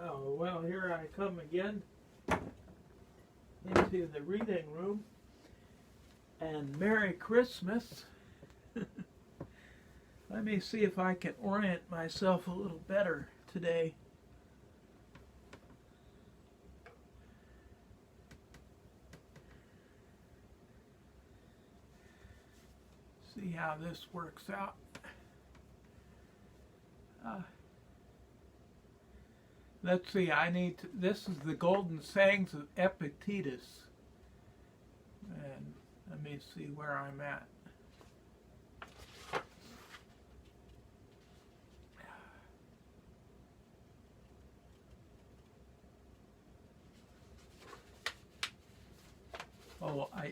Oh, well, here I come again into the reading room. And Merry Christmas. Let me see if I can orient myself a little better today. See how this works out. Let's see, this is the Golden Sayings of Epictetus. And let me see where I'm at.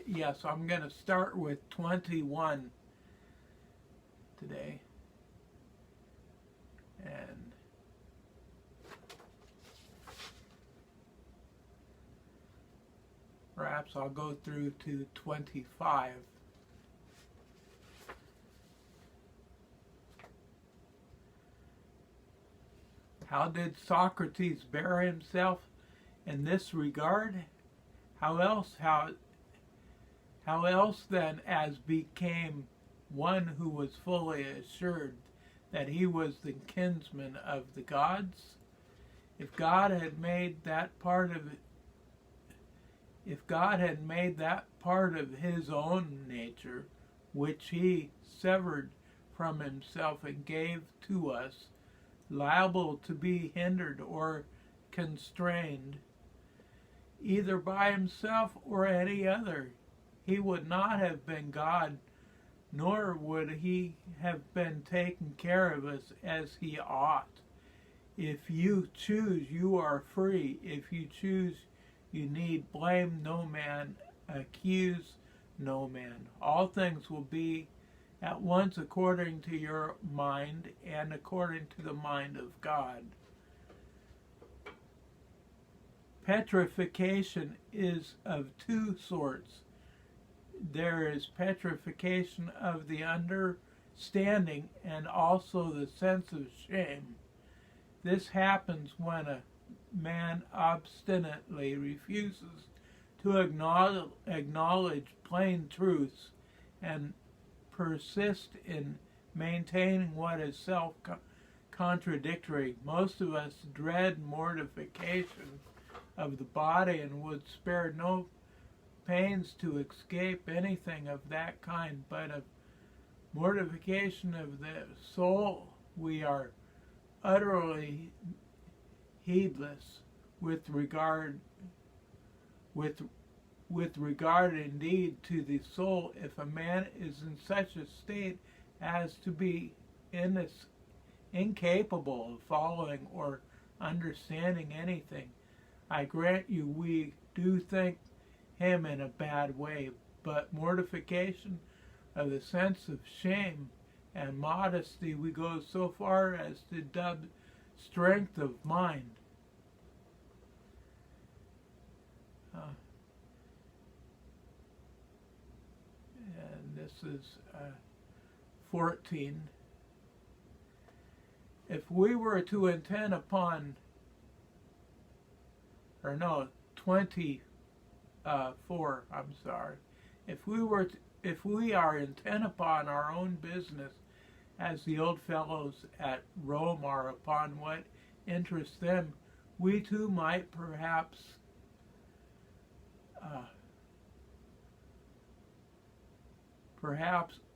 Yes, I'm going to start with 21 today. And perhaps I'll go through to 25. How did Socrates bear himself in this regard? How else then as became one who was fully assured that he was the kinsman of the gods? If God had made that part of his own nature, which he severed from himself and gave to us, liable to be hindered or constrained, either by himself or any other, he would not have been God, nor would he have been taking care of us as he ought. If you choose, you are free. If you choose, you need blame no man, accuse no man. All things will be at once according to your mind and according to the mind of God. Petrification is of two sorts. There is petrification of the understanding and also the sense of shame. This happens when a man obstinately refuses to acknowledge plain truths and persist in maintaining what is self-contradictory. Most of us dread mortification of the body and would spare no pains to escape anything of that kind, but of mortification of the soul we are utterly heedless with regard indeed to the soul. If a man is in such a state as to be incapable of following or understanding anything, I grant you we do think him in a bad way, but mortification of the sense of shame and modesty we go so far as to dub strength of mind. And this is 14. If we were to intend upon, 24, I'm sorry. If we are intent upon our own business, as the old fellows at Rome are upon what interests them, we too might perhaps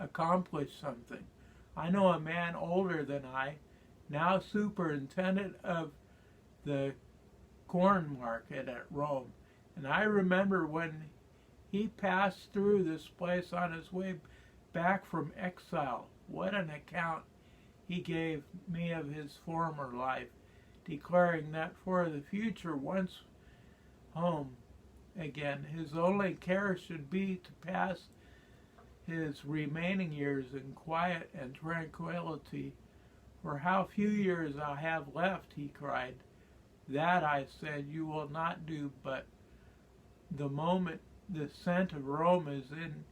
accomplish something. I know a man older than I, now superintendent of the corn market at Rome, and I remember when he passed through this place on his way back from exile, what an account he gave me of his former life, declaring that for the future, once home again, his only care should be to pass his remaining years in quiet and tranquility. For how few years I have left, he cried. That, I said, you will not do, but the moment the scent of Rome is in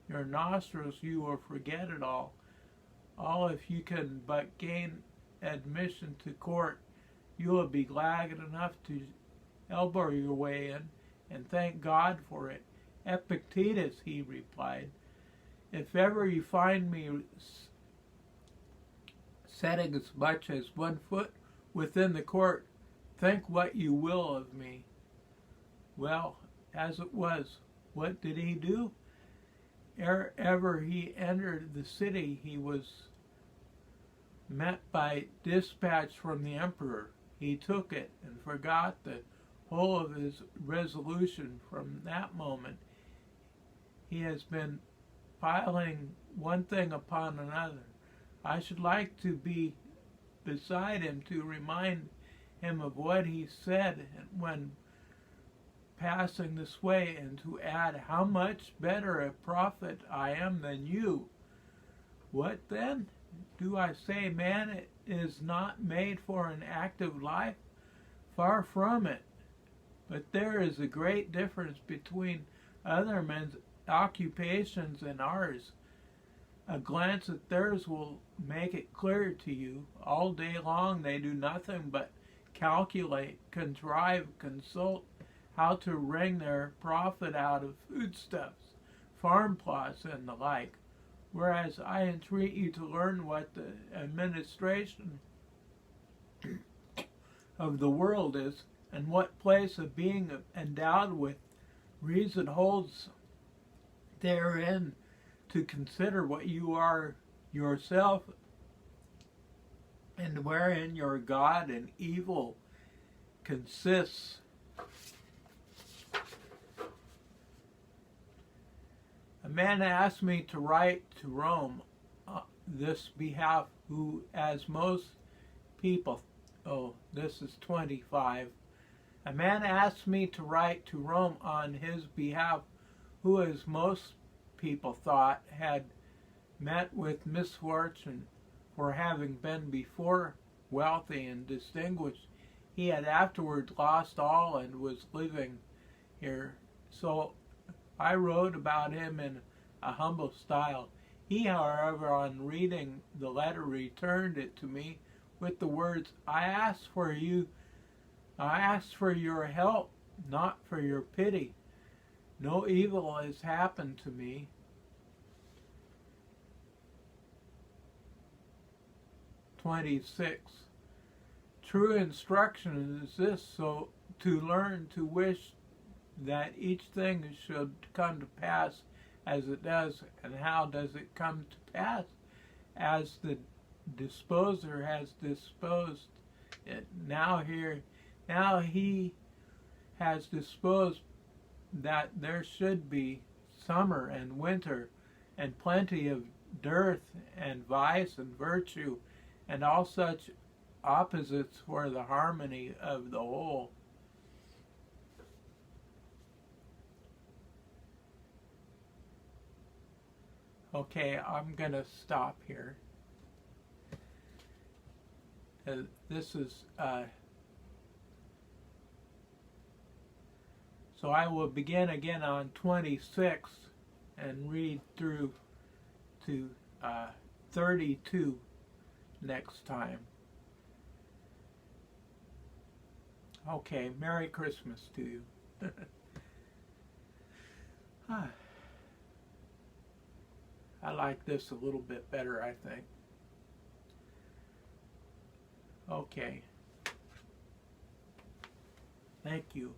your nostrils, you will forget it all. All if you can but gain admission to court you will be glad enough to elbow your way in and thank God for it. Epictetus, he replied, if ever you find me setting as much as 1 foot within the court, think what you will of me. Well, as it was, what did he do? Ere ever he entered the city, he was met by dispatch from the emperor. He took it and forgot the whole of his resolution. From that moment, he has been piling one thing upon another. I should like to be beside him to remind him of what he said when passing this way, and to add how much better a prophet I am than you. What then? Do I say man is not made for an active life? Far from it. But there is a great difference between other men's occupations and ours. A glance at theirs will make it clear to you. All day long they do nothing but calculate, contrive, consult how to wring their profit out of foodstuffs, farm plots, and the like. Whereas I entreat you to learn what the administration of the world is, and what place a being endowed with reason holds therein, to consider what you are yourself, and wherein your God and evil consists. A man asked me to write to Rome this behalf, who, as most people, this is 25. A man asked me to write to Rome on his behalf, who, as most people thought, had met with misfortune, for having been before wealthy and distinguished, he had afterwards lost all and was living here. So I wrote about him in a humble style. He, however, on reading the letter, returned it to me with the words, I ask for your help, not for your pity. No evil has happened to me. True instruction is this, so to learn to wish that each thing should come to pass as it does. And how does it come to pass? As the disposer has disposed it. Now he has disposed that there should be summer and winter, and plenty of dearth and vice and virtue, and all such opposites for the harmony of the whole. Okay, I'm going to stop here. This is, so I will begin again on 26 and read through to 32 next time. Okay, Merry Christmas to you. I like this a little bit better, I think. Okay. Thank you.